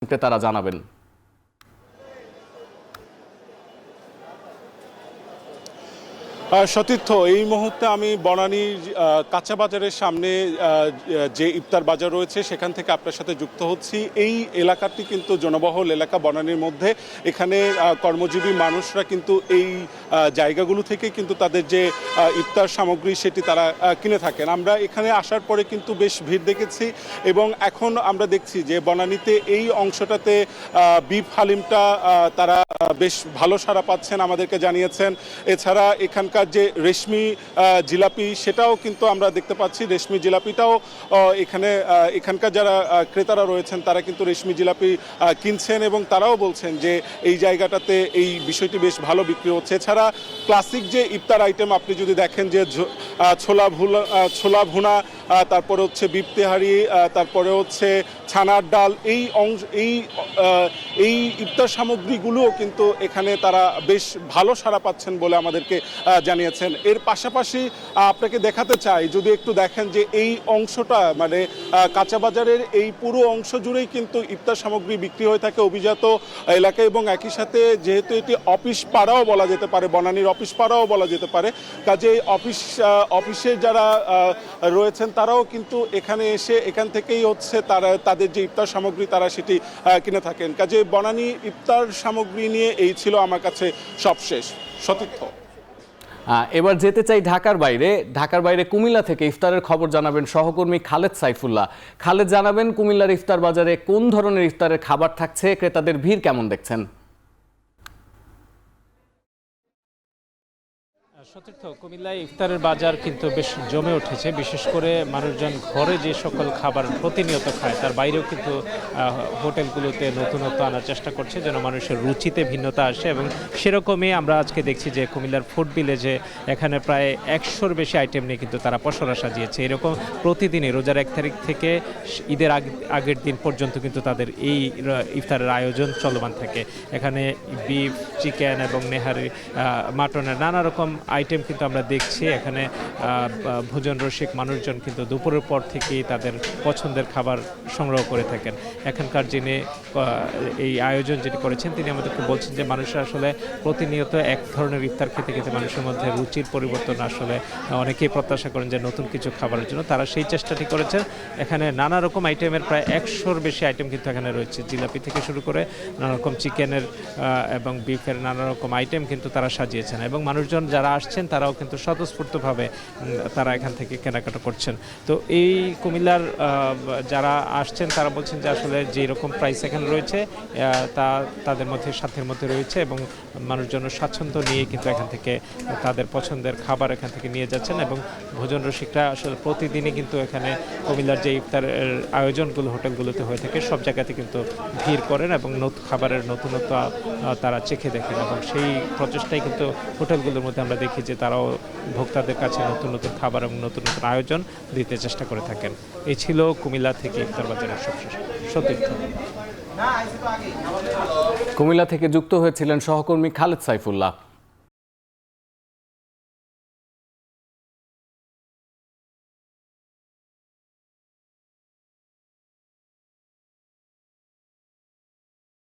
ক্রেতারা জানাবেন। সতীর্থ, এই মুহূর্তে আমি বনানীর কাঁচা বাজারের সামনে যে ইফতার বাজার রয়েছে সেখান থেকে আপনার সাথে যুক্ত হচ্ছি। এই এলাকাটি কিন্তু জনবহুল এলাকা বনানীর মধ্যে। এখানে কর্মজীবী মানুষরা কিন্তু এই জায়গাগুলো থেকে কিন্তু তাদের যে ইফতার সামগ্রী সেটি তারা কিনে থাকেন। আমরা এখানে আসার পরে কিন্তু বেশ ভিড় দেখেছি এবং এখন আমরা দেখছি যে বনানীতে এই অংশটাতে বিফ হালিমটা তারা বেশ ভালো সাড়া পাচ্ছেন, আমাদেরকে জানিয়েছেন। এছাড়া এখানকার যে রেশমি জিলাপি সেটাও কিন্তু আমরা দেখতে পাচ্ছি। রেশমি জিলাপিটাও এখানকার যারা ক্রেতারা রয়েছেন তারা কিন্তু রেশমি জিলাপি কিনছেন এবং তারাও বলছেন যে এই জায়গাটাতে এই বিষয়টি বেশ ভালো বিক্রি হচ্ছে। এছাড়া ক্লাসিক যে ইফতার আইটেম আপনি যদি দেখেন যে ছোলা ভুনা, তারপরে হচ্ছে বিফ তেহারি, তারপরে হচ্ছে ছানার ডাল, এই ইফতার সামগ্রীগুলোও কিন্তু এখানে তারা বেশ ভালো সাড়া পাচ্ছেন বলে আমাদেরকে জানিয়েছেন। এর পাশাপাশি আপনাকে দেখাতে চাই, যদি একটু দেখেন যে এই অংশটা মানে কাঁচা বাজারের এই পুরো অংশ জুড়েই কিন্তু ইফতার সামগ্রী বিক্রি হয়ে থাকে অভিজাত এলাকায় এবং একই সাথে যেহেতু এটি অফিস পাড়াও বলা যেতে পারে, বনানীর অফিস পাড়াও বলা যেতে পারে, কাজেই অফিসে যারা রয়েছেন তারাও কিন্তু এখানে এসে এখান থেকেই হচ্ছে তাদের যে ইফতার সামগ্রী তারা সেটি কিনে থাকেন। কাজে বনানী ইফতার সামগ্রী নিয়ে এই ছিল আমার কাছে সবশেষ। সতীর্থ, এবার যেতে চাই ঢাকার বাইরে কুমিল্লা থেকে ইফতারের খবর জানাবেন সহকর্মী খালেদ সাইফুল্লাহ। খালেদ, জানাবেন কুমিল্লার ইফতার বাজারে কোন ধরনের ইফতারের খাবার থাকছে, ক্রেতাদের ভিড় কেমন দেখছেন? সতীর্থ, কুমিল্লায় ইফতারের বাজার কিন্তু বেশ জমে উঠেছে। বিশেষ করে মানুষজন ঘরে যে সকল খাবার প্রতিনিয়ত খায় তার বাইরেও কিন্তু হোটেলগুলোতে নতুনত্ব আনার চেষ্টা করছে যেন মানুষের রুচিতে ভিন্নতা আসে এবং সেরকমই আমরা আজকে দেখছি যে কুমিল্লার ফুড ভিলেজে এখানে প্রায় 100-র বেশি আইটেম নিয়ে কিন্তু তারা পসরা সাজিয়েছে। এরকম প্রতিদিনই রোজার 1 তারিখ থেকে ঈদের আগের দিন পর্যন্ত কিন্তু তাদের এই ইফতারের আয়োজন চলমান থাকে। এখানে বিফ, চিকেন এবং নেহারি, মাটনের নানা রকম আইটেম কিন্তু আমরা দেখছি। এখানে ভোজন রসিক মানুষজন কিন্তু দুপুরের পর থেকেই তাদের পছন্দের খাবার সংগ্রহ করে থাকেন। এখানকার যিনি এই আয়োজন যেটি করেছেন তিনি আমাদেরকে বলছেন যে মানুষরা আসলে প্রতিনিয়ত এক ধরনের ইফতার খেতে খেতে মানুষের মধ্যে রুচির পরিবর্তন আসলে অনেকেই প্রত্যাশা করেন যে নতুন কিছু খাবারের জন্য। তারা সেই চেষ্টাটি করেছেন। এখানে নানা রকম আইটেমের প্রায় 100-র বেশি আইটেম কিন্তু এখানে রয়েছে। জিলাপি থেকে শুরু করে নানা রকম চিকেনের এবং বিফের নানা রকম আইটেম কিন্তু তারা সাজিয়েছেন এবং মানুষজন যারা আসছেন তারাও কিন্তু স্বতঃস্ফূর্তভাবে তারা এখান থেকে কেনাকাটা করছেন। তো এই কুমিল্লার যারা আসছেন তারা বলছেন যে আসলে যে রকম প্রাইস এখানে রয়েছে তা তাদের মধ্যে সাধ্যের মধ্যে রয়েছে এবং মানুষজন স্বাচ্ছন্দ্য নিয়ে কিন্তু এখান থেকে তাদের পছন্দের খাবার এখান থেকে নিয়ে যাচ্ছেন এবং ভোজন রসিকরা আসলে প্রতিদিনই কিন্তু এখানে কুমিল্লার যে ইফতারের আয়োজনগুলো হোটেলগুলোতে হয়ে থাকে সব জায়গাতে কিন্তু ভিড় করেন এবং খাবারের নতুনত্ব তারা চেখে দেখেন এবং সেই প্রচেষ্টাই কিন্তু হোটেলগুলোর মধ্যে আমরা দেখি যে তারাও ভোক্তাদের কাছে নতুন নতুন খাবার এবং নতুন নতুন আয়োজন দিতে চেষ্টা করে থাকেন। এই ছিল কুমিল্লা থেকে ইফতার বাজারের সবশেষ সতীর্থ। কুমিল্লা থেকে যুক্ত হয়েছিলেন সহকর্মী খালেদ সাইফুল্লাহ।